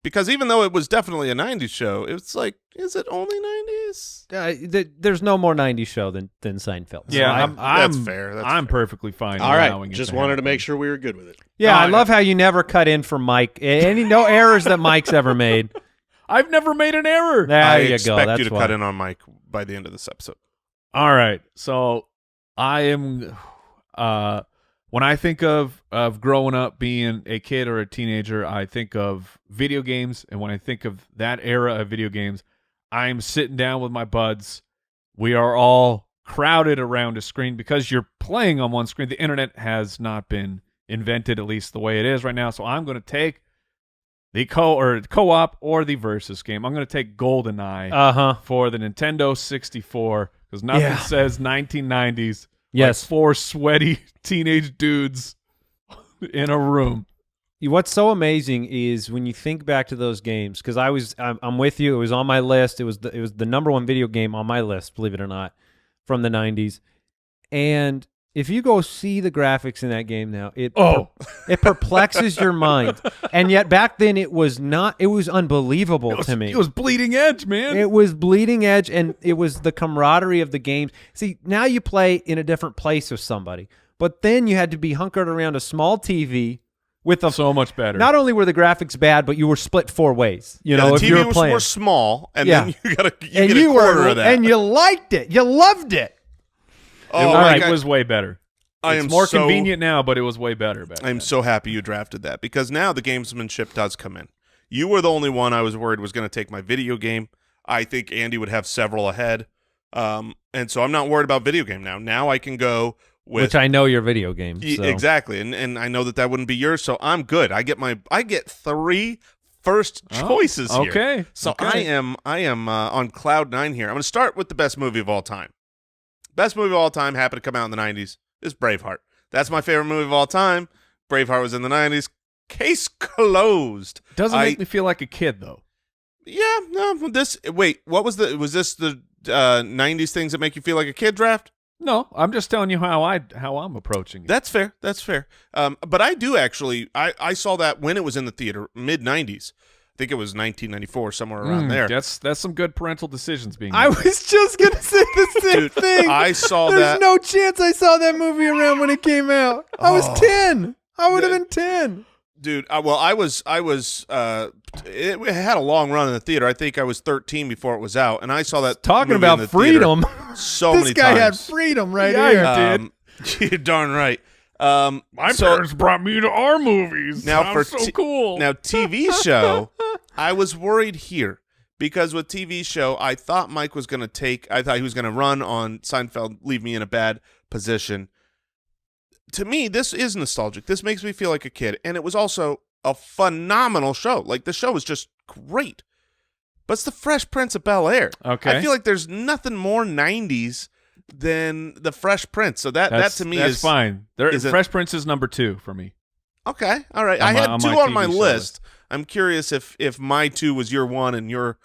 Because even though it was definitely a 90s show, it's like, is it only 90s? There's no more 90s show than Seinfeld. So Yeah, that's fair. That's I'm fair. perfectly fine. All allowing right, it just to wanted to happen. make sure we were good with it. Yeah, No, I love how you never cut in for Mike. No errors that Mike's ever made. I've never made an error. There I you go. expect That's you to why. cut in on Mike by the end of this episode. All right, so I am. When I think of growing up being a kid or a teenager, I think of video games, and when I think of that era of video games, I'm sitting down with my buds. We are all crowded around a screen because you're playing on one screen. The internet has not been invented, at least the way it is right now. So I'm going to take the co-op or the versus game. I'm going to take GoldenEye for the Nintendo 64 because nothing says 1990s. Yes. Like 4 sweaty teenage dudes in a room. What's so amazing is when you think back to those games, because I'm with you. It was on my list. It was the number 1 video game on my list, believe it or not, from the 90s. And if you go see the graphics in that game now, it perplexes your mind. And yet back then it was not. It was unbelievable to me. It was bleeding edge, man. It was bleeding edge, and it was the camaraderie of the games. See, now you play in a different place with somebody, but then you had to be hunkered around a small TV with a so much better. Not only were the graphics bad, but you were split 4 ways. You know, the if TV you were was playing, more small, and then you get a you quarter of that. and you liked it. You loved it. Oh, it was way better. It's more convenient now, but it was way better back then. I'm so happy you drafted that because now the gamesmanship does come in. You were the only one I was worried was going to take my video game. I think Andy would have several ahead. And so I'm not worried about video game now. Now I can go with which I know your video game. So. Exactly. And I know that wouldn't be yours, so I'm good. I get 3 first choices here. Okay. So okay. I am on cloud 9 here. I'm going to start with the best movie of all time. Best movie of all time happened to come out in the 90s. Is Braveheart. That's my favorite movie of all time. Braveheart was in the 90s. Case closed. Doesn't make me feel like a kid, though. Yeah, no. Was this the 90s things that make you feel like a kid draft? No, I'm just telling you how I'm approaching it. That's fair. But I do actually. I saw that when it was in the theater, mid 90s. I think it was 1994, somewhere around there. That's some good parental decisions being made. I was just gonna say the same thing. I saw There's that. no chance I saw that movie around when it came out. I was 10. I would have been 10. Dude, I was. It had a long run in the theater. I think I was 13 before it was out, and I saw that. Talking movie in about the theater. freedom. so This many guy had times. freedom right Yeah, here. You're darn right. My parents brought me to our movies. Now I'm for so cool. Now TV show, I was worried here because with TV show, I thought Mike was going to I thought he was going to run on Seinfeld, leave me in a bad position. To me, this is nostalgic. This makes me feel like a kid, and it was also a phenomenal show. Like the show was just great. But it's the Fresh Prince of Bel-Air. Okay. I feel like there's nothing more 90s than the Fresh Prince. So that to me that's is fine. is Fresh Prince is number 2 for me. okay. All right. On I my- had on 2 my on my TV show list. I'm curious if my 2 was your 1 and your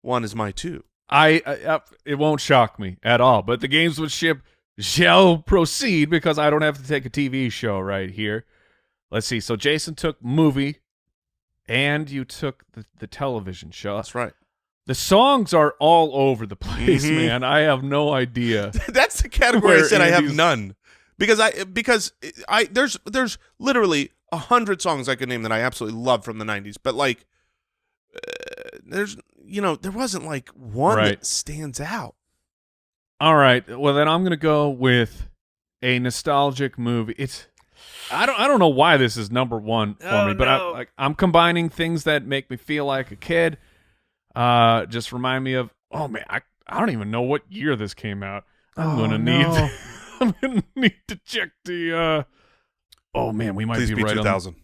1 is my 2. It won't shock me at all. But the gamesmanship shall proceed because I don't have to take a TV show right here. Let's see. So Jason took movie, and you took the television show. That's right. The songs are all over the place, Mhm. man. I have no idea. That's the category I Where said I have Andy's- none. Because there's literally 100 songs I could name that I absolutely love from the 90s, but like there wasn't like one Right. that stands out. All right. Well, then I'm gonna go with a nostalgic movie. I don't know why this is number 1 for me, but I'm combining things that make me feel like a kid. Just remind me of. Oh man, I don't even know what year this came out. I'm gonna need. I'm gonna need to check the. Oh man, we might Please be be right 2000.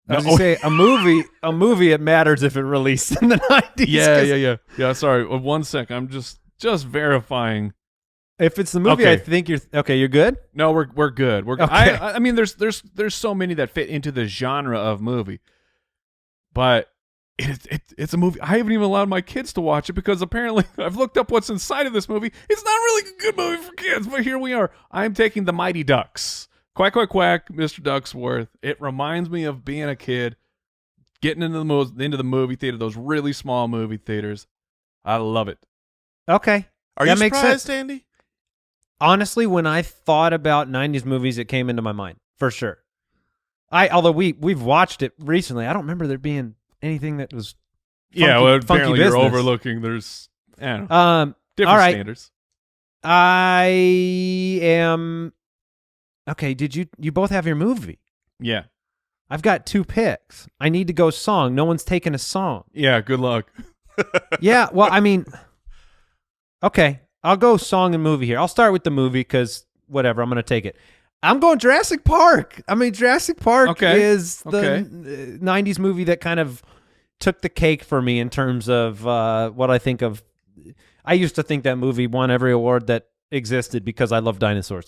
I was gonna say a movie. It matters if it released in the 90s. Yeah. Sorry, 1 sec. I'm just verifying. If it's the movie, Okay. I think you're okay. You're good. No, we're good. We're good. Okay. I mean, there's so many that fit into the genre of movie, but it's a movie. I haven't even allowed my kids to watch it because apparently I've looked up what's inside of this movie. It's not really a good movie for kids, but here we are. I'm taking The Mighty Ducks. Quack, quack, quack, Mr. Ducksworth. It reminds me of being a kid, getting into the movie theater, those really small movie theaters. I love it. Okay. Are That you makes surprised, sense. Andy? Honestly, when I thought about 90s movies, it came into my mind for sure. Although we've watched it recently, I don't remember there being anything that was funky apparently you're business. overlooking. There's different all right. standards. I am okay. Did you both have your movie? Yeah. I've got 2 picks. I need to go song. No one's taken a song. Yeah, good luck. Yeah, well, I mean, okay. I'll go song and movie here. I'll start with the movie because whatever. I'm going to take it. I'm going Jurassic Park. I mean, Jurassic Park is the 90s movie that kind of took the cake for me in terms of what I think of. I used to think that movie won every award that existed because I love dinosaurs.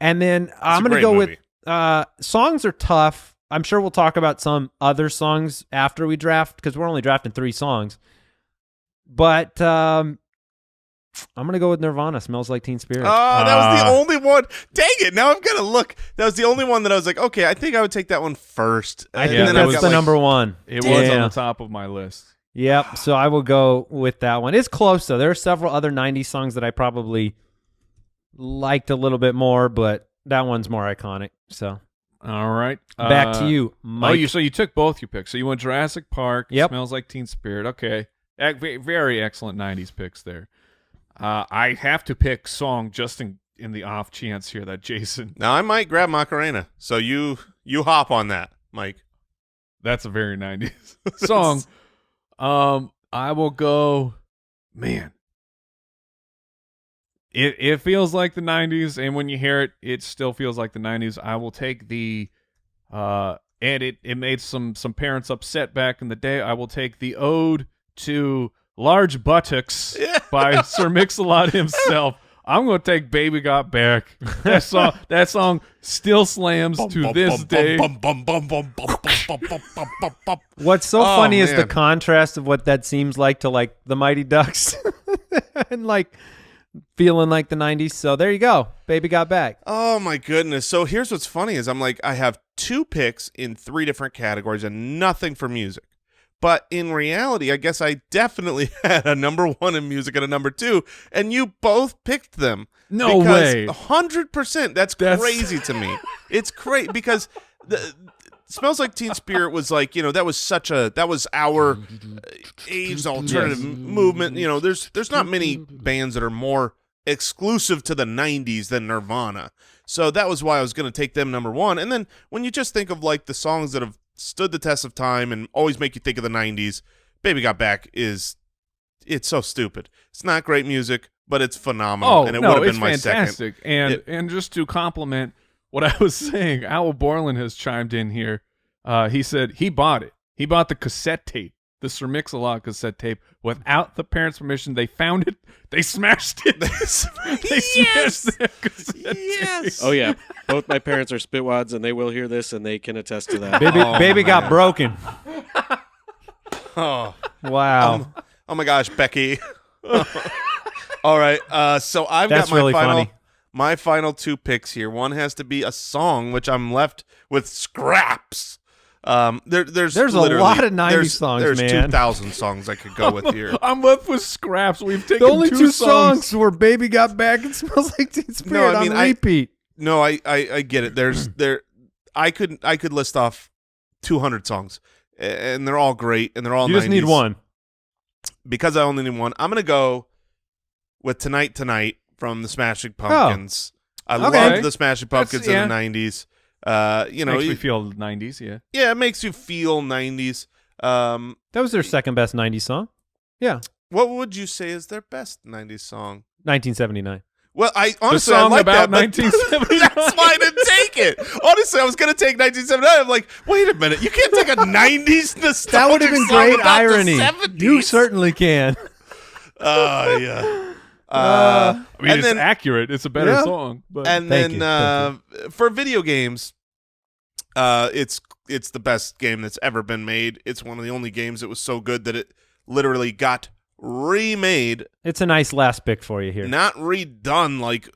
And then I'm going to go with songs are tough. I'm sure we'll talk about some other songs after we draft because we're only drafting 3 songs. But I'm going to go with Nirvana, Smells Like Teen Spirit. Oh, that was the only one. Dang it. Now I'm going to look. That was the only one that I was like, okay, I think I would take that one first. I And think then that's I've got, the like, number 1. It was Yeah. on the top of my list. Yep, so I will go with that one. It's close, though. There are several other 90s songs that I probably liked a little bit more, but that one's more iconic. So All right. back to you, Mike. So you took both your picks. So you went Jurassic Park, Yep. Smells Like Teen Spirit. Okay. Very excellent 90s picks there. I have to pick song just in the off chance here that Jason. Now I might grab Macarena. So you hop on that, Mike. That's a very 90s song. I will go, man. It feels like the 90s, and when you hear it, it still feels like the 90s. I will take the and it made some parents upset back in the day. I will take the Ode to Large Buttocks by Sir Mix-a-Lot himself. I'm going to take Baby Got Back. That song still slams to this day. What's so Oh, funny is the man. contrast of what that seems like to like the Mighty Ducks and like feeling like the 90s. So there you go. Baby Got Back. Oh my goodness. So here's what's funny is I'm like, I have 2 picks in 3 different categories and nothing for music. But in reality, I guess I definitely had a number 1 in music and a number 2, and you both picked them. No because way. 100%. That's crazy to me. It's crazy because the Smells Like Teen Spirit was like, that was our age alternative movement. There's not many bands that are more exclusive to the 90s than Nirvana. So that was why I was going to take them number one. And then when you just think of like the songs that have stood the test of time and always make you think of the 90s, Baby Got Back it's so stupid. It's not great music, but it's phenomenal. And it would have been my fantastic. second. And just to compliment what I was saying, Al Borland has chimed in here. He said he bought it. He bought the cassette tape, the Sir Mix-a-Lot cassette tape, without the parents' permission. They found it. They smashed it. They smashed that cassette tape. Oh, yeah. Both my parents are spitwads, and they will hear this, and they can attest to that. Baby got broken. Oh, Wow. oh my gosh, Becky. All right. So I've That's got my really final. funny. My final two picks here. One has to be a song, which I'm left with scraps. There's a lot of 90s there's, songs, there's man. 2,000 songs I could go with here. I'm left with scraps. We've taken The only two songs. songs were "Baby Got Back" and "Smells Like Teen Spirit" I mean, on repeat. No, I get it. I could list off 200 songs, and they're all great, and they're all You just 90s. need one. Because I only need one, I'm gonna go with "Tonight Tonight" from the Smashing Pumpkins. I Okay. love the Smashing Pumpkins in the 90s. You know, Makes me feel 90s, yeah. yeah, it makes you feel 90s. That was their second best 90s song. Yeah, What would you say is their best 90s song? 1979. Well, I honestly song I like about that, but 1979. that's why I didn't take it. Honestly, I was going to take 1979. I'm like, wait a minute, you can't take a 90s nostalgic That would have been song great about the irony. 70s. You certainly can. Yeah. I mean, and it's then- accurate. It's a better Yeah. song. But And Thank then you. for video games, it's the best game that's ever been made. It's one of the only games that was so good that it literally got remade, It's a nice last pick for you here. not redone. Like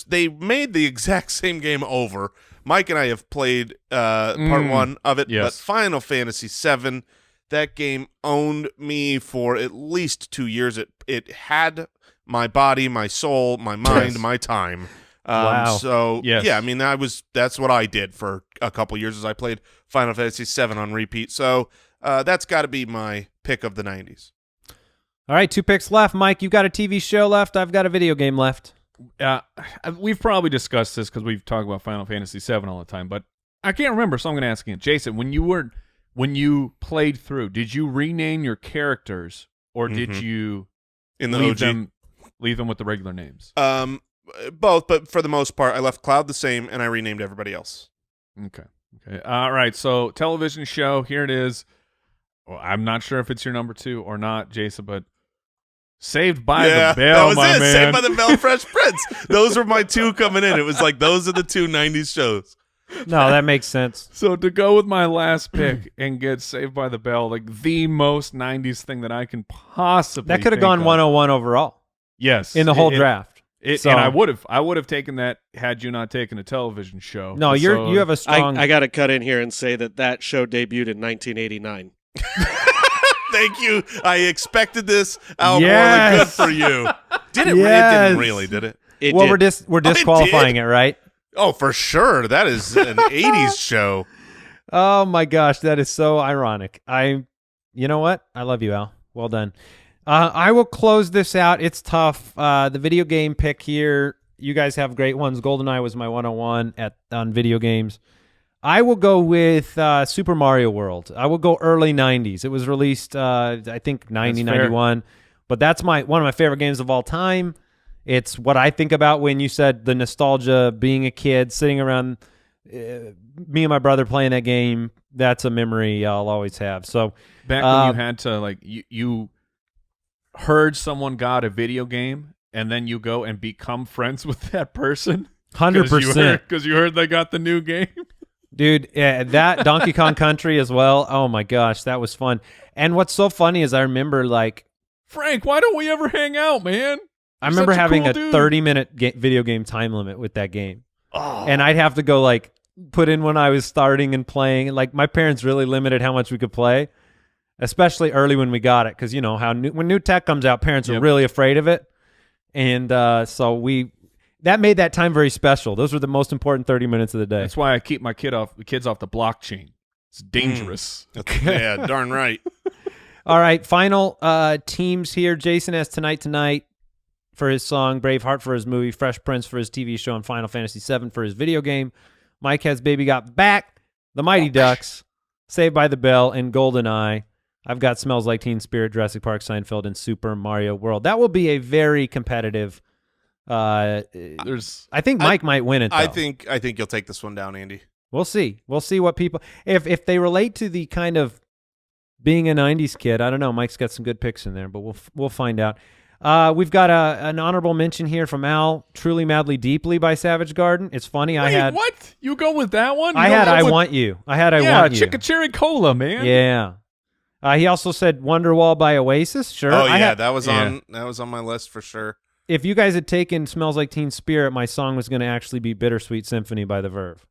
they made the exact same game over. Mike and I have played part one of it, yes. but Final Fantasy VII, that game owned me for at least 2 years. It had my body, my soul, my mind, Yes. my time. Wow. So Yes. yeah, I mean that's what I did for a couple years as I played Final Fantasy VII on repeat. So that's got to be my pick of the 90s. All right, 2 picks left. Mike, you got a TV show left. I've got a video game left. we've probably discussed this because we've talked about Final Fantasy VII all the time, but I can't remember, so I'm going to ask again. Jason, when you played through, did you rename your characters, or did you In the leave OG. them with the regular names? Both, but for the most part, I left Cloud the same, and I renamed everybody else. Okay. All right. So television show. Here it is. Well, I'm not sure if it's your number 2 or not, Jason, but Saved by the Bell, that was my it. man. Saved by the Bell, Fresh Prince. Those were my 2 coming in. It was like those are the 2 90s shows. No, that makes sense. So to go with my last pick and get Saved by the Bell, like the most 90s thing that I can possibly That could have think gone of. 101 overall Yes. in the whole draft. So- And I would have taken that had you not taken a television show. No, So- you have a strong. I got to cut in here and say that show debuted in 1989. Thank you. I expected this. Al Yes. Borland, good for you. Did it? It Yes. didn't really, did it? It well, did. we're disqualifying it, right? Oh, for sure. That is an 80s show. Oh my gosh, that is so ironic. You know what? I love you, Al. Well done. I will close this out. It's tough. The video game pick here. You guys have great ones. GoldenEye was my 101 on video games. I will go with Super Mario World. I will go early 90s. It was released, I think, 90, That's fair. 91. But that's one of my favorite games of all time. It's what I think about when you said the nostalgia, being a kid, sitting around, me and my brother playing that game. That's a memory I'll always have. So Back when you had to, like, you heard someone got a video game, and then you go and become friends with that person. 100%. Because you heard they got the new game. Dude, that Donkey Kong Country as well. Oh my gosh, that was fun. And what's so funny is I remember Frank, why don't we ever hang out, man? I remember such a having cool a dude. 30-minute video game time limit with that game. Oh. And I'd have to go put in when I was starting and playing. Like my parents really limited how much we could play, especially early when we got it, because you know how when new tech comes out, parents are Yep. really afraid of it. And so that made that time very special. Those were the most important 30 minutes of the day. That's why I keep my kids off the blockchain. It's dangerous. Yeah, darn right. All right, final teams here. Jason has tonight. for his song, Braveheart for his movie, Fresh Prince for his TV show, and Final Fantasy VII for his video game. Mike has Baby Got Back, The Mighty Ducks, Saved by the Bell, and GoldenEye. I've got Smells Like Teen Spirit, Jurassic Park, Seinfeld, and Super Mario World. That will be a very competitive. I think Mike might win it, though. I think you'll take this one down, Andy. We'll see. We'll see what people if they relate to the kind of being a 90s kid. I don't know. Mike's got some good picks in there, but we'll find out. We've got an honorable mention here from Al, Truly Madly Deeply by Savage Garden. It's funny. Wait, what? You go with that one? I Want You. I Want You. Chicka Cherry Cola, man. Yeah. He also said Wonderwall by Oasis. Sure. Oh yeah, that was on my list for sure. If you guys had taken Smells Like Teen Spirit, my song was going to actually be Bittersweet Symphony by The Verve.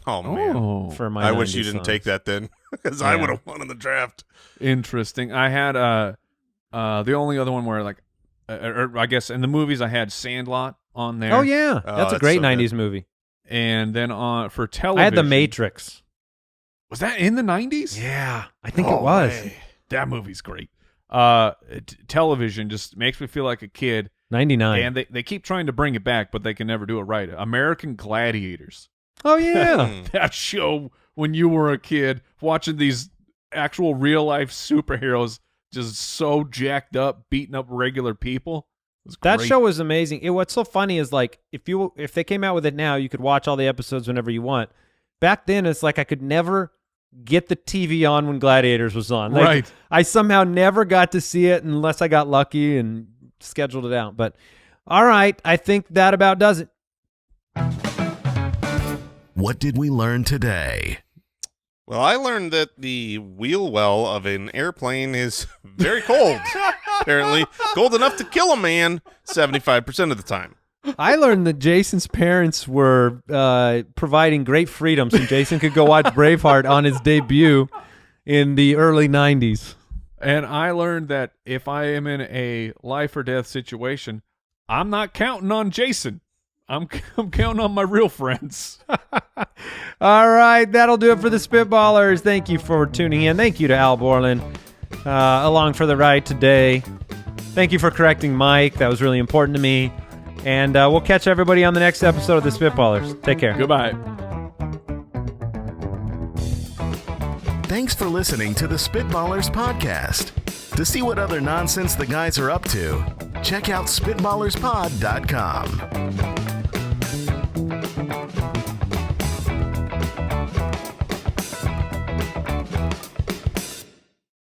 Oh man, for my I wish you 90s didn't songs. take that then, because I would have won in the draft. Interesting. I had the only other one where like, or I guess in the movies I had Sandlot on there. Oh yeah, that's a great so 90s good. movie. And then for television, I had The Matrix. Was that in the 90s? Yeah, I think it was. Way. That movie's great. Television just makes me feel like a kid. 99. And they keep trying to bring it back, but they can never do it right. American Gladiators. Oh yeah. That show when you were a kid watching these actual real life superheroes just so jacked up, beating up regular people. It was That great. show was amazing. What's so funny is like if they came out with it now, you could watch all the episodes whenever you want. Back then, it's like I could never get the TV on when Gladiators was on. Like, Right. I somehow never got to see it unless I got lucky and scheduled it out. But all right, I think that about does it. What did we learn today? Well, I learned that the wheel well of an airplane is very cold. Apparently, cold enough to kill a man 75% of the time. I learned that Jason's parents were providing great freedom so Jason could go watch Braveheart on his debut in the early 90s. And I learned that if I am in a life or death situation, I'm not counting on Jason. I'm counting on my real friends. All right, that'll do it for the Spitballers. Thank you for tuning in. Thank you to Al Borland along for the ride today. Thank you for correcting Mike. That was really important to me. And we'll catch everybody on the next episode of the Spitballers. Take care. Goodbye. Thanks for listening to the Spitballers podcast. To see what other nonsense the guys are up to, check out SpitballersPod.com.